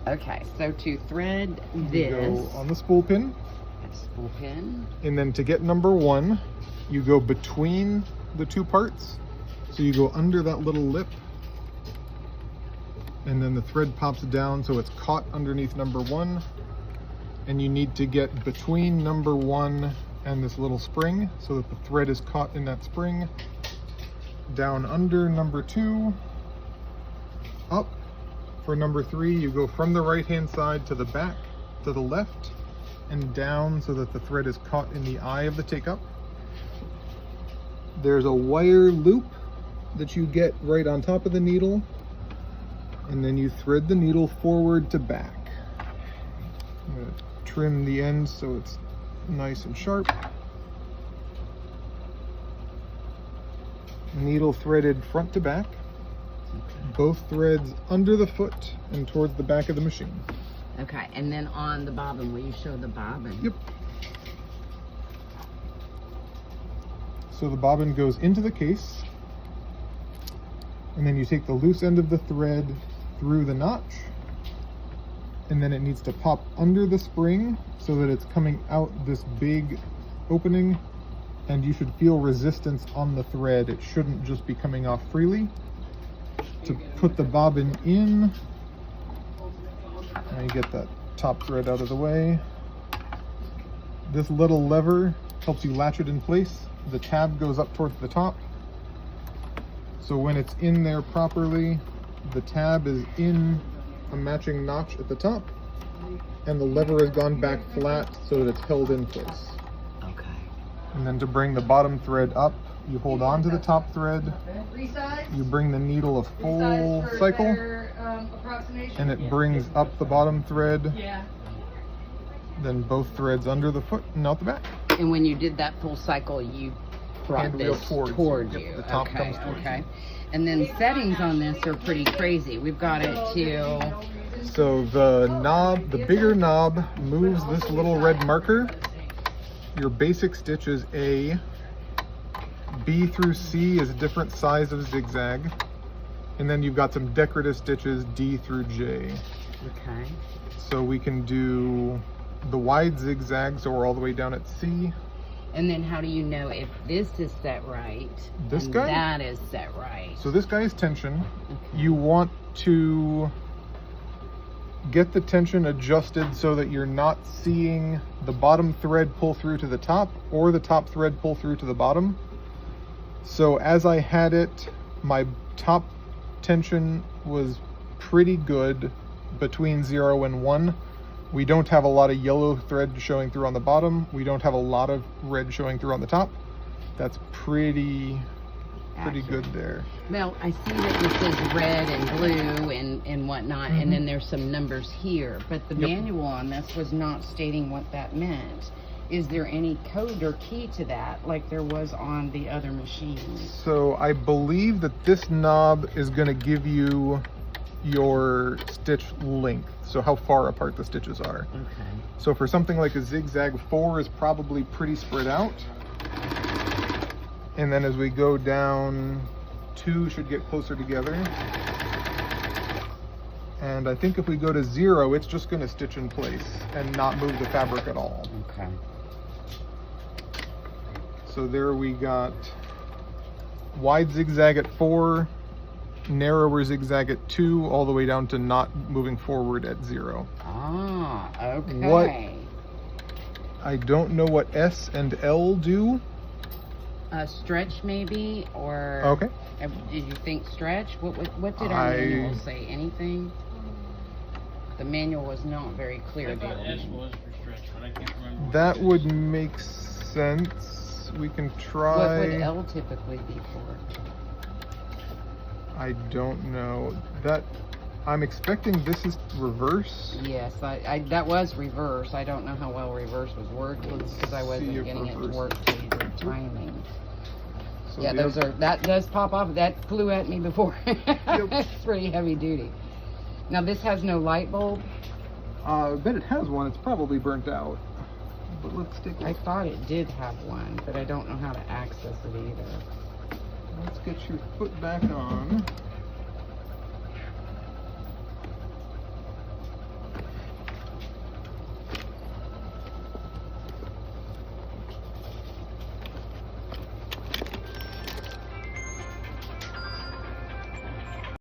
Okay, so to thread You this, go on the spool pin, spool pin. and then to get number 1, you go between the 2 parts. So you go under that little lip, and then the thread pops down so it's caught underneath number 1. And you need to get between number 1 and this little spring so that the thread is caught in that spring. Down under number 2, up. For number 3, you go from the right hand side to the back, to the left, and down so that the thread is caught in the eye of the take-up. There's a wire loop that you get right on top of the needle, and then you thread the needle forward to back. I'm going to trim the ends so it's nice and sharp. Needle threaded front to back. Both threads under the foot and towards the back of the machine. Okay, and then on the bobbin, will you show the bobbin? Yep. So the bobbin goes into the case, and then you take the loose end of the thread through the notch, and then it needs to pop under the spring so that it's coming out this big opening, and you should feel resistance on the thread. It shouldn't just be coming off freely. To put the bobbin in, now you get that top thread out of the way. This little lever helps you latch it in place. The tab goes up towards the top. So when it's in there properly, the tab is in a matching notch at the top, and the lever has gone back flat so that it's held in place. Okay. And then to bring the bottom thread up, you hold on to the top thread, you bring the needle a full cycle, and it brings up the bottom thread, then both threads under the foot and out the back. And when you did that full cycle, you brought Hand wheel this towards you. Yep, the top Okay, comes towards okay. And then settings on this are pretty crazy. We've got it to... So the knob, the bigger knob, moves this little red marker. Your basic stitch is A. B through C is a different size of zigzag. And then you've got some decorative stitches, D through J. Okay. So we can do the wide zigzag, so we're all the way down at C. And then how do you know if this is set right? This and guy? that is set right. So this guy is tension. Okay. You want to get the tension adjusted so that you're not seeing the bottom thread pull through to the top or the top thread pull through to the bottom. So as I had it, my top tension was pretty good between 0 and 1. We don't have a lot of yellow thread showing through on the bottom. We don't have a lot of red showing through on the top. That's pretty good there. Well, I see that it says red and blue and whatnot, and then there's some numbers here, but the manual on this was not stating what that meant. Is there any code or key to that, like there was on the other machines? So I believe that this knob is going to give you your stitch length, so how far apart the stitches are. Okay. So for something like a zigzag, 4 is probably pretty spread out. And then as we go down, 2 should get closer together. And I think if we go to 0, it's just going to stitch in place and not move the fabric at all. Okay. So there we got wide zigzag at 4, narrower zigzag at 2, all the way down to not moving forward at 0. Ah, okay. What I don't know what S and L do. Stretch maybe, or... Okay. Did you think stretch? What did our manual say? Anything? The manual was not very clear. I thought S was for stretch, but I can't remember. What That would make sense. We can try. What would L typically be for? I don't know. That I'm expecting this is reverse. Yes, that was reverse. I don't know how well reverse was working because I wasn't getting it to work to the timing. So Yeah, that does pop off. That flew at me before. It's pretty heavy duty. Now this has no light bulb. I bet it has one. It's probably burnt out. But let's take a I look. thought it did have one, but I don't know how to access it either. Let's get your foot back on.